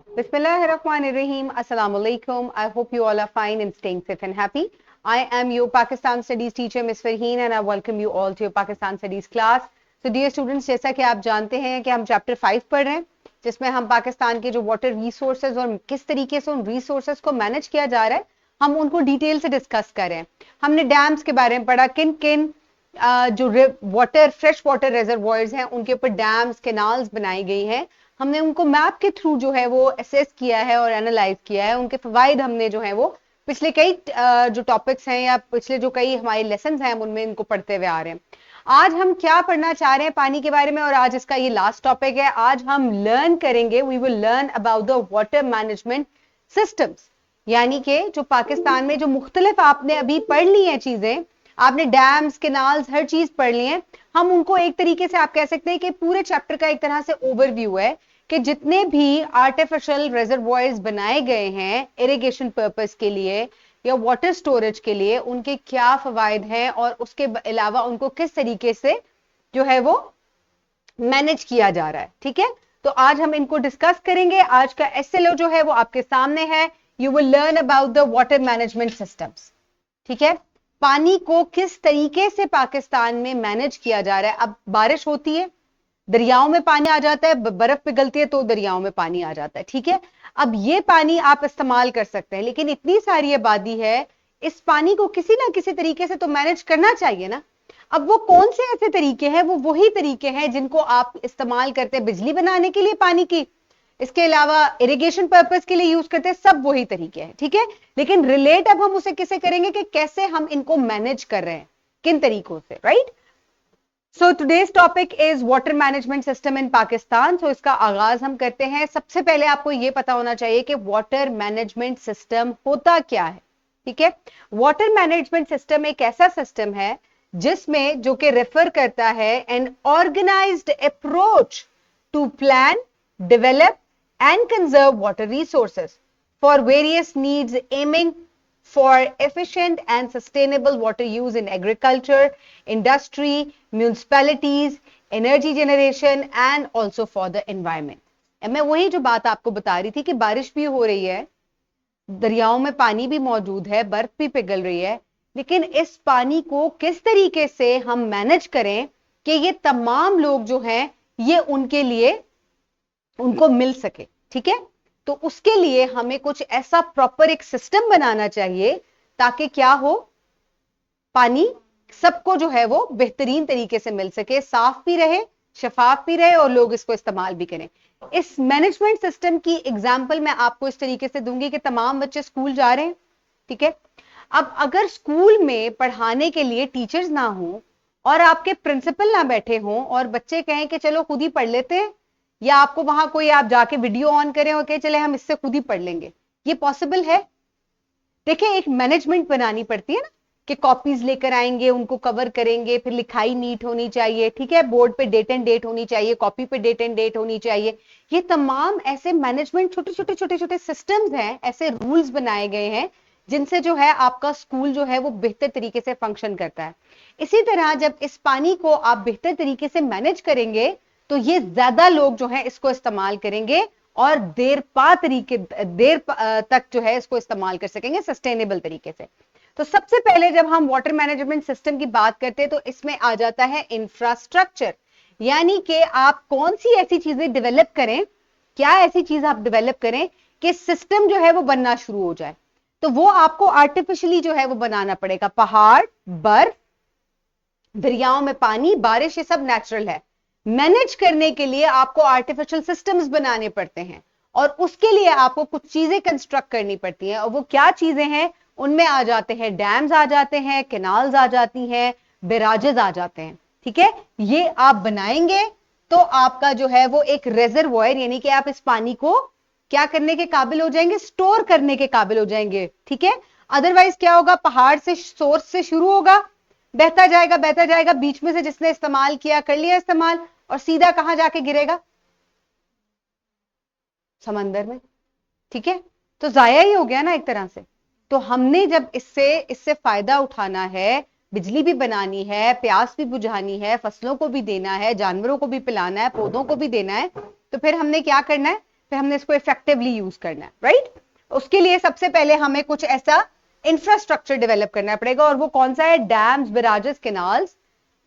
Bismillahirrahmanirrahim. Assalamu alaikum. I hope you all are fine and staying safe and happy. I am your Pakistan Studies teacher, Ms. Farheen, and I welcome you all to your Pakistan Studies class. So, dear students, जैसा कि आप जानते हैं कि हम chapter 5 पढ़ रहे हैं, जिसमें हम पाकिस्तान के जो वाटर रिसोर्सेज और किस तरीके से उन रिसोर्सेज को मैनेज किया जा रहा है, हम उनको डिटेल से डिस्कस कर रहे हैं. हमने डैम्स के बारे में पढ़ा, किन किन जो वाटर फ्रेश वाटर रिजर्वॉयर्स हैं उनके ऊपर डैम्स कैनाल्स बनाई गई हैं. हमने उनको मैप के थ्रू जो है वो असेस किया है और एनालाइज किया है. उनके फवाइद हमने जो है वो पिछले कई जो टॉपिक्स हैं या पिछले जो कई हमारे लेसन हैं उनमें इनको पढ़ते हुए आ रहे हैं. आज हम क्या पढ़ना चाह रहे हैं पानी के बारे में, और आज इसका ये लास्ट टॉपिक है. आज हम लर्न करेंगे, we will learn about the water management systems. यानी कि जो पाकिस्तान में जो मुख्तलिफ आपने अभी पढ़ ली हैं चीजें, आपने डैम्स कैनाल्स हर चीज पढ़ ली है, हम उनको एक तरीके से आप कह सकते हैं कि पूरे चैप्टर का एक तरह से ओवरव्यू है कि जितने भी आर्टिफिशियल रिजर्वॉयर्स बनाए गए हैं इरिगेशन पर्पस के लिए या वाटर स्टोरेज के लिए, उनके क्या फवायद हैं और उसके अलावा उनको किस तरीके से जो है वो मैनेज किया जा रहा है. ठीक है, तो आज हम इनको डिस्कस करेंगे. आज का एसएलओ जो है वो आपके सामने है. You will learn about the water management systems. ठीक है, पानी को किस तरीके से पाकिस्तान में मैनेज किया जा रहा है. अब बारिश होती है, दरियाओं में पानी आ जाता है, बर्फ पिघलती है तो दरियाओं में पानी आ जाता है. ठीक है, अब ये पानी आप इस्तेमाल कर सकते हैं, लेकिन इतनी सारी आबादी है, इस पानी को किसी ना किसी तरीके से तो मैनेज करना चाहिए ना. अब वो कौन से ऐसे तरीके हैं? वो वही तरीके हैं जिनको आप इस्तेमाल करते हैं बिजली बनाने के लिए पानी की, इसके अलावा इरिगेशन पर्पस के लिए यूज करते हैं, सब वही तरीके हैं. ठीक है, लेकिन रिलेट अब हम उसे किसे करेंगे कि कैसे हम इनको मैनेज कर रहे हैं, किन तरीकों से. Right, so today's topic is water management system in Pakistan. So इसका आगाज हम करते हैं. सबसे पहले आपको यह पता होना चाहिए कि वाटर मैनेजमेंट सिस्टम होता क्या है. ठीक है, वाटर मैनेजमेंट सिस्टम एक ऐसा सिस्टम है जिसमें जो कि रेफर करता है an organised approach to plan, develop and conserve water resources for various needs, aiming for efficient and sustainable water use in agriculture, industry, municipalities, energy generation and also for the environment. मैं वही जो बात आपको बता रही थी कि बारिश भी हो रही है, दरियाओं में पानी भी मौजूद है, बर्फ भी पिघल रही है, लेकिन इस पानी को किस तरीके से हम मैनेज करें कि ये तमाम लोग जो हैं ये उनके लिए उनको मिल सके. ठीक है, तो उसके लिए हमें कुछ ऐसा प्रॉपर एक सिस्टम बनाना चाहिए ताकि क्या हो, पानी सबको जो है वो बेहतरीन तरीके से मिल सके, साफ भी रहे, शफाफ भी रहे और लोग इसको इस्तेमाल भी करें. इस मैनेजमेंट सिस्टम की एग्जांपल मैं आपको इस तरीके से दूंगी कि तमाम बच्चे स्कूल जा रहे हैं. ठीक है, अब अगर स्कूल में पढ़ाने के लिए टीचर्स ना हो और आपके प्रिंसिपल ना बैठे हों और बच्चे कहें कि चलो खुद ही पढ़ लेते हैं, या आपको वहां कोई आप जाके वीडियो ऑन करें और कहे चले हम इससे खुद ही पढ़ लेंगे, ये पॉसिबल है? देखिए, एक मैनेजमेंट बनानी पड़ती है ना कि कॉपीज लेकर आएंगे, उनको कवर करेंगे, फिर लिखाई नीट होनी चाहिए. ठीक है, बोर्ड पे डेट एंड डेट होनी चाहिए, कॉपी पे डेट एंड डेट होनी चाहिए. ये तमाम ऐसे मैनेजमेंट छोटे छोटे छोटे छोटे सिस्टम्स हैं, ऐसे रूल्स बनाए गए हैं जिनसे जो है आपका स्कूल जो है वो बेहतर तरीके से फंक्शन करता है. इसी तरह जब इस पानी को आप बेहतर तरीके से मैनेज करेंगे तो ये ज्यादा लोग जो है इसको इस्तेमाल करेंगे और देर तक जो है इसको इस्तेमाल कर सकेंगे सस्टेनेबल तरीके से. तो सबसे पहले जब हम वाटर मैनेजमेंट सिस्टम की बात करते हैं तो इसमें आ जाता है इंफ्रास्ट्रक्चर, यानी कि आप कौन सी ऐसी चीजें डेवलप करें, क्या ऐसी चीज आप डेवलप करें कि सिस्टम जो है वो बनना शुरू हो जाए. तो वो आपको आर्टिफिशियली जो है वो बनाना पड़ेगा. पहाड़, बर्फ, दरियाओं में पानी, बारिश, ये सब नेचुरल है. मैनेज करने के लिए आपको आर्टिफिशियल सिस्टम्स बनाने पड़ते हैं और उसके लिए आपको कुछ चीजें कंस्ट्रक्ट करनी पड़ती हैं. और वो क्या चीजें हैं? उनमें आ जाते हैं डैम्स, आ जाते हैं कैनाल्स, आ जाती हैं बैराजेस, आ जाते हैं. ठीक है, ये आप बनाएंगे तो आपका जो है वो एक रिजर्वॉयर, यानी कि आप इस पानी को क्या करने के काबिल हो जाएंगे, स्टोर करने के काबिल हो जाएंगे. ठीक है, अदरवाइज क्या होगा, पहाड़ से सोर्स से शुरू होगा, बहता जाएगा, बीच में से जिसने इस्तेमाल किया कर लिया इस्तेमाल, और सीधा कहां जाके गिरेगा, समंदर में. ठीक है, तो जाया ही हो गया ना एक तरह से. तो हमने जब इससे फायदा उठाना है, बिजली भी बनानी है, प्यास भी बुझानी है, फसलों को भी देना है, जानवरों को भी पिलाना है, पौधों को भी देना है, तो फिर हमने क्या करना है, फिर हमने इसको इफेक्टिवली यूज करना है, राइट। उसके लिए सबसे पहले हमें कुछ ऐसा इंफ्रास्ट्रक्चर डेवलप करना पड़ेगा, और वो कौन सा है? डैम्स, बैराजेस, कैनाल्स,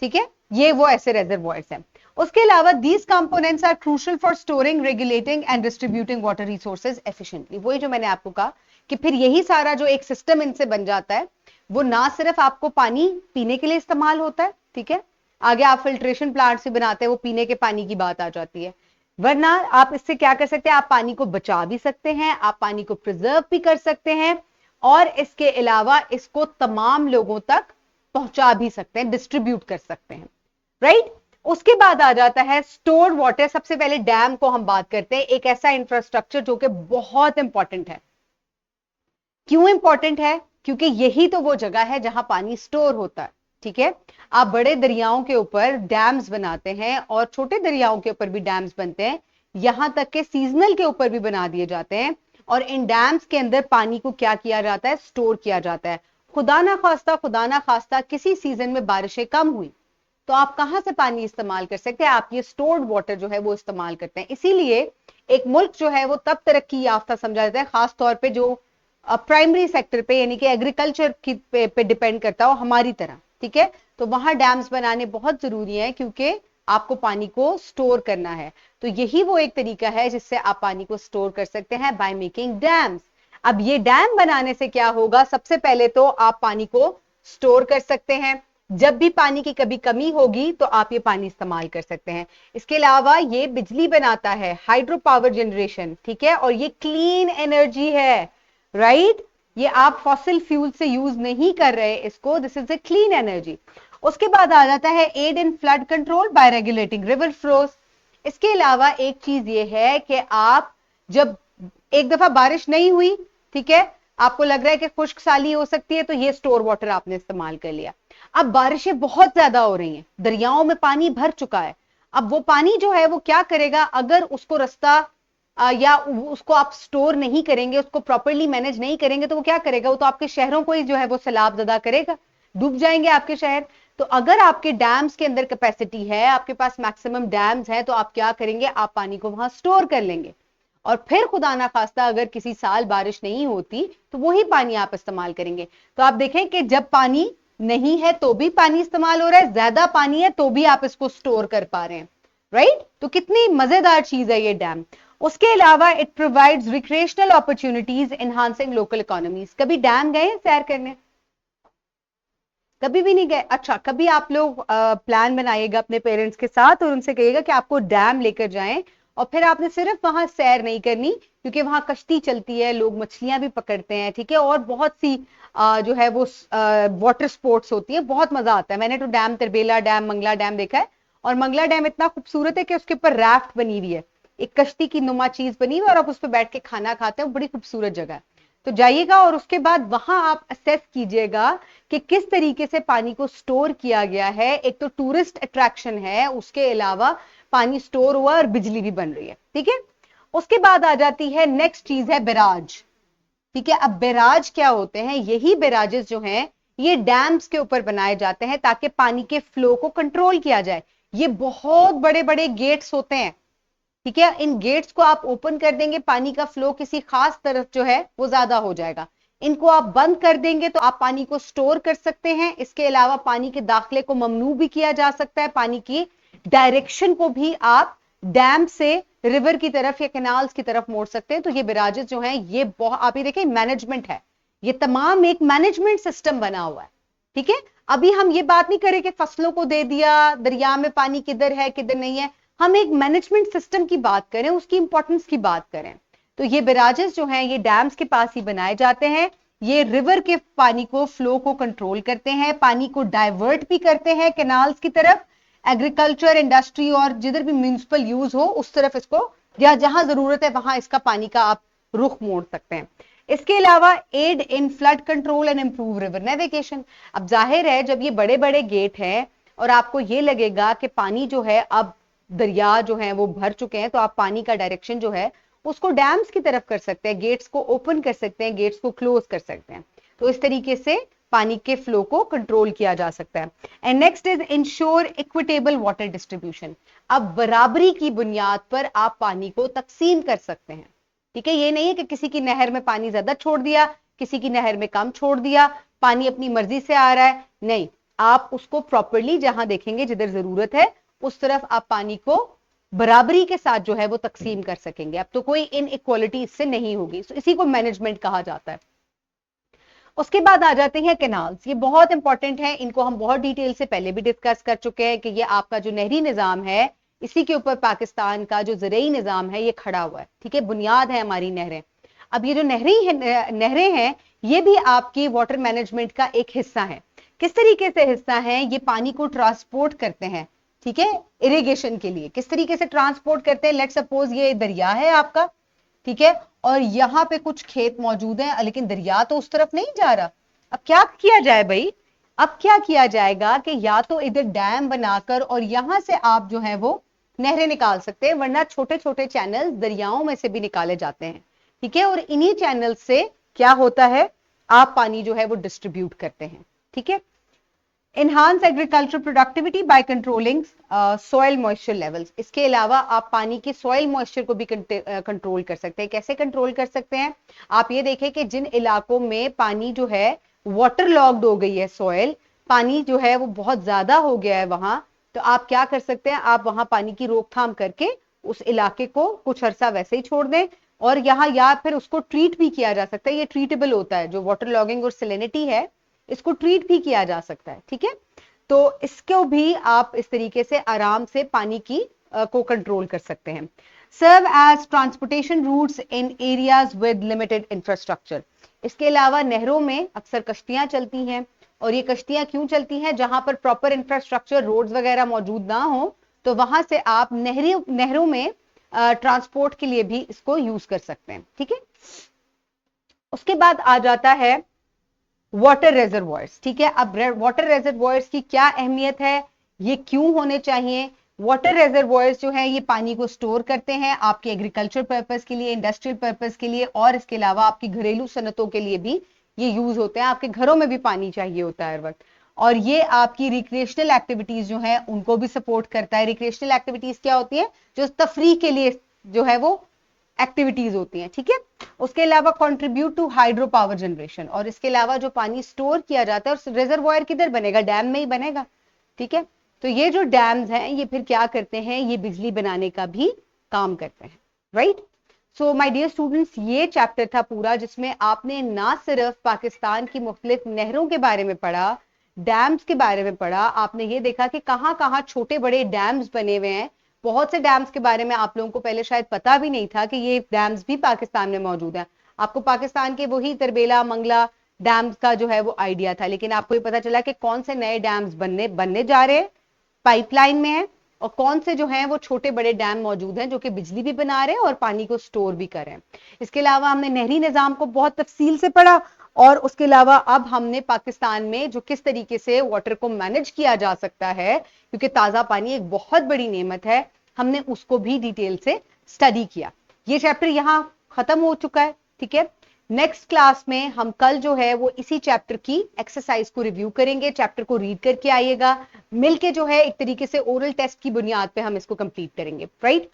ठीक है, ये वो ऐसे रेजर्वॉयर्स हैं। उसके अलावा these components are crucial for storing, regulating and distributing water resources efficiently. वही जो मैंने आपको कहा कि फिर यही सारा जो एक सिस्टम इनसे बन जाता है, वो ना सिर्फ आपको पानी पीने के लिए इस्तेमाल होता है, ठीक है, आगे आप फिल्ट्रेशन प्लांट से बनाते हैं, वो पीने के पानी की बात आ जाती है, वरना आप इससे क्या कर सकते हैं? आप पानी को बचा भी सकते हैं, आप पानी को प्रिजर्व भी कर सकते हैं, और इसके अलावा इसको तमाम लोगों तक पहुंचा भी सकते हैं, डिस्ट्रीब्यूट कर सकते हैं, राइट। उसके बाद आ जाता है स्टोर्ड वाटर। सबसे पहले डैम को हम बात करते हैं, एक ऐसा इंफ्रास्ट्रक्चर जो कि बहुत इंपॉर्टेंट है। क्यों इंपॉर्टेंट है? क्योंकि यही तो वो जगह है जहां पानी स्टोर होता है, ठीक है। आप बड़े दरियाओं के ऊपर डैम्स बनाते हैं, और छोटे दरियाओं के ऊपर भी डैम्स बनते हैं, यहां तक के सीजनल के ऊपर भी बना दिए जाते हैं, और इन डैम्स के अंदर पानी को क्या किया जाता है? स्टोर किया जाता है। खुदा ना खास्ता किसी सीजन में बारिशें कम हुई, तो आप कहां से पानी इस्तेमाल कर सकते हैं? आप ये स्टोर्ड वाटर जो है वो इस्तेमाल करते हैं। इसीलिए एक मुल्क जो है वो तब तरक्की याफ्ता समझा जाता है, खास तौर पे जो प्राइमरी सेक्टर पे यानी कि एग्रीकल्चर की पे डिपेंड करता हो हमारी तरह, ठीक है। तो वहां डैम्स बनाने बहुत जरूरी है, क्योंकि आपको पानी को स्टोर करना है। तो यही वो एक तरीका है जिससे आप पानी को स्टोर कर सकते हैं, बाय मेकिंग डैम्स। अब ये डैम बनाने से क्या होगा? सबसे पहले तो आप पानी को स्टोर कर सकते हैं, जब भी पानी की कभी कमी होगी तो आप ये पानी इस्तेमाल कर सकते हैं। इसके अलावा ये बिजली बनाता है, हाइड्रो पावर जनरेशन, ठीक है, और ये क्लीन एनर्जी है, राइट। ये आप फॉसिल फ्यूल से यूज नहीं कर रहे इसको, this is a clean energy. उसके बाद आ जाता है aid in flood control by regulating river flows. इसके अलावा एक चीज ये है कि आप जब एक दफा बारिश नहीं हुई, ठीक है, आपको लग रहा है कि खुश्क साली हो सकती है, तो ये स्टोर वाटर आपने इस्तेमाल कर लिया। अब बारिशें बहुत ज्यादा हो रही हैं, दरियाओं में पानी भर चुका है। अब वो पानी जो है वो क्या करेगा? अगर उसको रास्ता या उसको आप स्टोर नहीं करेंगे, उसको प्रॉपरली मैनेज नहीं करेंगे, तो वो क्या करेगा? वो तो आपके शहरों को ही जो है वो सैलाब ज़दा करेगा, डूब जाएंगे आपके शहर। तो अगर आपके डैम्स के अंदर कैपेसिटी है, आपके पास मैक्सिमम डैम्स है, तो आप क्या करेंगे? आप पानी को वहां स्टोर कर लेंगे, और फिर खुदा ना खास्ता अगर किसी साल बारिश नहीं होती तो वही पानी आप इस्तेमाल करेंगे। तो आप देखें कि जब पानी नहीं है तो भी पानी इस्तेमाल हो रहा है, ज्यादा पानी है तो भी आप इसको स्टोर कर पा रहे हैं, राइट। तो कितनी मजेदार चीज है ये डैम। उसके अलावा it provides recreational opportunities enhancing local economies. कभी डैम गए हैं सैर करने? कभी भी नहीं गए? अच्छा, कभी आप लोग प्लान बनाइएगा अपने पेरेंट्स के साथ और उनसे कहिएगा कि आपको डैम लेकर जाएं, और फिर आपने सिर्फ वहां सैर नहीं करनी, क्योंकि वहां कश्ती चलती है, लोग मछलियां भी पकड़ते हैं, ठीक है, और बहुत सी जो है वो वाटर स्पोर्ट्स होती है, बहुत मजा आता है। मैंने तो डैम तिरबेला डैम, मंगला डैम देखा है, और मंगला डैम इतना खूबसूरत है कि उसके ऊपर राफ्ट बनी हुई है, एक कश्ती की नुमा चीज बनी हुई है, और आप उस पर बैठ के खाना खाते हैं, बड़ी खूबसूरत जगह है। तो जाइएगा और उसके बाद वहां आप असेस कीजिएगा कि किस तरीके से पानी को स्टोर किया गया है। एक तो टूरिस्ट अट्रैक्शन है, उसके अलावा पानी स्टोर हुआ और बिजली भी बन रही है, ठीक है। उसके बाद आ जाती है नेक्स्ट चीज है बैराज, ठीक है। अब बैराज क्या होते हैं? यही बैराजेस जो हैं ये डैम्स के ऊपर बनाए जाते हैं ताकि पानी के फ्लो को कंट्रोल किया जाए। ये बहुत बड़े बड़े गेट्स होते हैं, ठीक है। इन गेट्स को आप ओपन कर देंगे, पानी का फ्लो किसी खास तरफ जो है वो ज्यादा हो जाएगा। इनको आप बंद कर देंगे तो आप पानी को स्टोर कर सकते हैं। इसके अलावा पानी के दाखिले को ममनू भी किया जा सकता है, पानी की डायरेक्शन को भी आप डैम से रिवर की तरफ या कैनाल्स की तरफ मोड़ सकते हैं। तो ये बैराजेस जो हैं ये बहुत, आप ये देखें, मैनेजमेंट है, ये तमाम एक मैनेजमेंट सिस्टम बना हुआ है, ठीक है। अभी हम ये बात नहीं करें कि फसलों को दे दिया, दरिया में पानी किधर है किधर नहीं है, हम एक मैनेजमेंट सिस्टम की बात करें, उसकी इंपॉर्टेंस की बात करें। तो ये बैराजेस जो हैं ये डैम्स के पास ही बनाए जाते हैं। ये रिवर के पानी को फ्लो को कंट्रोल करते हैं, पानी को डाइवर्ट भी करते हैं कैनाल्स की तरफ, एग्रीकल्चर, इंडस्ट्री और जिधर भी म्यूनिसिपल यूज हो उस तरफ इसको, या जहां जरूरत है वहां इसका पानी का आप रुख मोड़ सकते हैं। इसके अलावा aid in flood control and improve river navigation. अब जाहिर है जब ये बड़े बड़े गेट हैं और आपको ये लगेगा कि पानी जो है अब दरिया जो है वो भर चुके हैं, तो आप पानी का डायरेक्शन जो है उसको डैम्स की तरफ कर सकते हैं, गेट्स को ओपन कर सकते हैं, गेट्स को क्लोज कर सकते हैं। तो इस तरीके से पानी के फ्लो को कंट्रोल किया जा सकता है। And next is ensure equitable water distribution. अब बराबरी की बुनियाद पर आप पानी को तकसीम कर सकते हैं। ठीक है, ये नहीं है कि किसी की नहर में पानी ज्यादा छोड़ दिया, किसी की नहर में कम छोड़ दिया, पानी अपनी मर्जी से आ रहा है, नहीं, आप उसको प्रॉपरली जहां देखेंगे जिधर जरूरत है उस तरफ आप पानी को बराबरी के साथ जो है वो तकसीम कर सकेंगे। अब तो कोई इनइक्वालिटी इससे नहीं होगी, तो इसी को मैनेजमेंट कहा जाता है। उसके बाद आ जाते हैं कैनाल्स। ये बहुत इंपॉर्टेंट है, इनको हम बहुत डिटेल से पहले भी डिस्कस कर चुके हैं कि ये आपका जो नहरी निजाम है, इसी के ऊपर पाकिस्तान का जो ज़रई निजाम है ये खड़ा हुआ है। ठीक है, बुनियाद है हमारी नहरें। अब ये जो नहरें हैं ये भी आपकी वाटर मैनेजमेंट का एक हिस्सा है। किस तरीके से हिस्सा है? ये पानी को ट्रांसपोर्ट करते हैं, ठीक है, इरिगेशन के लिए। किस तरीके से ट्रांसपोर्ट करते हैं? लेट सपोज ये दरिया है आपका, ठीक है, और यहां पे कुछ खेत मौजूद हैं, लेकिन दरिया तो उस तरफ नहीं जा रहा। अब क्या किया जाए भाई? अब क्या किया जाएगा कि या तो इधर डैम बनाकर और यहां से आप जो है वो नहरें निकाल सकते हैं, वरना छोटे छोटे चैनल दरियाओं में से भी निकाले जाते हैं। ठीक है, और इन्हीं चैनल से क्या होता है, आप पानी जो है वो डिस्ट्रीब्यूट करते हैं। ठीक है, enhance agricultural productivity by controlling soil moisture levels। इसके अलावा आप पानी के soil moisture को भी कंट्रोल कर सकते हैं। कैसे कंट्रोल कर सकते हैं? आप ये देखें कि जिन इलाकों में पानी जो है वाटर लॉग्ड हो गई है, सॉइल पानी जो है वो बहुत ज्यादा हो गया है वहां, तो आप क्या कर सकते हैं, आप वहां पानी की रोकथाम करके उस इलाके को कुछ अरसा वैसे ही छोड़ दें, और यहाँ या फिर उसको ट्रीट भी किया जा सकता है। ये ट्रीटेबल होता है, जो वाटर लॉगिंग और सैलिनिटी है इसको ट्रीट भी किया जा सकता है। ठीक है, तो इसको भी आप इस तरीके से आराम से पानी की को कंट्रोल कर सकते हैं। Serve as transportation routes in areas with limited infrastructure. इसके अलावा नहरों में अक्सर कश्तियां चलती हैं, और ये कश्तियां क्यों चलती हैं? जहां पर प्रॉपर इंफ्रास्ट्रक्चर रोड्स वगैरह मौजूद ना हो, तो वहां से आप नहरों में ट्रांसपोर्ट के लिए भी इसको यूज कर सकते हैं। ठीक है, उसके बाद आ जाता है वाटर रेजर्वॉयर्स। ठीक है, अब वाटर रेजर्वॉयर्स की क्या अहमियत है, ये क्यों होने चाहिए? वाटर रेजर्वॉयर्स जो है ये पानी को स्टोर करते हैं आपके एग्रीकल्चर पर्पस के लिए, इंडस्ट्रियल पर्पस के लिए, और इसके अलावा आपकी घरेलू सनतों के लिए भी ये यूज होते हैं। आपके घरों में भी पानी चाहिए होता है हर वक्त, और ये आपकी रिक्रिएशनल एक्टिविटीज जो है उनको भी सपोर्ट करता है। रिक्रिएशनल एक्टिविटीज क्या होती है? जो तफरीह के लिए जो है वो एक्टिविटीज होती हैं। ठीक है, उसके अलावा contribute to hydro power generation, और इसके अलावा जो पानी स्टोर किया जाता है, और रिजर्वॉयर किधर बनेगा? डैम में ही बनेगा। ठीक है, तो ये जो डैम्स हैं ये फिर क्या करते हैं? ये बिजली बनाने का भी काम करते हैं। Right, so my dear students, ये चैप्टर था पूरा जिसमें आपने ना सिर्फ पाकिस्तान की मुख्तलिफ नहरों के बारे में पढ़ा, डैम्स के बारे में पढ़ा, आपने ये देखा कि कहां कहां छोटे बड़े डैम्स बने हुए हैं। बहुत से डैम्स के बारे में आप लोगों को पहले शायद पता भी नहीं था कि ये डैम्स भी पाकिस्तान में मौजूद है। आपको पाकिस्तान के वही तरबेला मंगला डैम्स का जो है वो आइडिया था, लेकिन आपको ये पता चला कि कौन से नए डैम्स बनने जा रहे हैं, पाइपलाइन में है, और कौन से जो हैं वो छोटे बड़े डैम मौजूद हैं जो कि बिजली भी बना रहे हैं और पानी को स्टोर भी कर रहे हैं। इसके अलावा हमने नहरी निजाम को बहुत तफसील से पढ़ा, और उसके अलावा अब हमने पाकिस्तान में जो किस तरीके से वाटर को मैनेज किया जा सकता है, क्योंकि ताजा पानी एक बहुत बड़ी नेमत है, हमने उसको भी डिटेल से स्टडी किया। ये चैप्टर यहां खत्म हो चुका है। ठीक है, नेक्स्ट क्लास में हम कल जो है वो इसी चैप्टर की एक्सरसाइज को रिव्यू करेंगे। चैप्टर को रीड करके आइएगा, मिलके जो है एक तरीके से ओरल टेस्ट की बुनियाद पे हम इसको कंप्लीट करेंगे। राइट,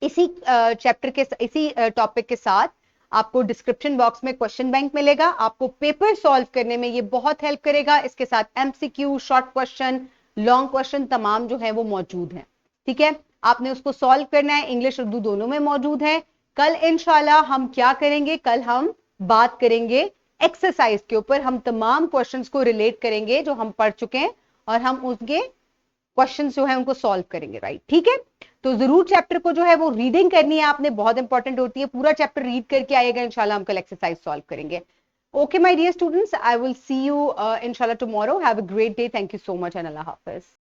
इसी चैप्टर के इसी टॉपिक के साथ आपको डिस्क्रिप्शन बॉक्स में क्वेश्चन बैंक मिलेगा, आपको पेपर सॉल्व करने में ये बहुत हेल्प करेगा। इसके साथ MCQ, short question, long question तमाम जो है वो मौजूद है। ठीक है, आपने उसको सॉल्व करना है, इंग्लिश उर्दू दोनों में मौजूद है। कल इंशाल्लाह हम क्या करेंगे? कल हम बात करेंगे एक्सरसाइज के ऊपर, हम तमाम क्वेश्चंस को रिलेट करेंगे जो हम पढ़ चुके हैं, और हम उसके क्वेश्चंस जो है उनको सॉल्व करेंगे। राइट, ठीक है, तो जरूर चैप्टर को जो है वो रीडिंग करनी है आपने, बहुत इंपॉर्टेंट होती है। पूरा चैप्टर रीड करके आएगा, इंशाल्लाह हम कल एक्सरसाइज सॉल्व करेंगे। Okay my dear students, I will see you इंशाल्लाह tomorrow. Have a great day, thank you so much and अल्लाह हाफिज।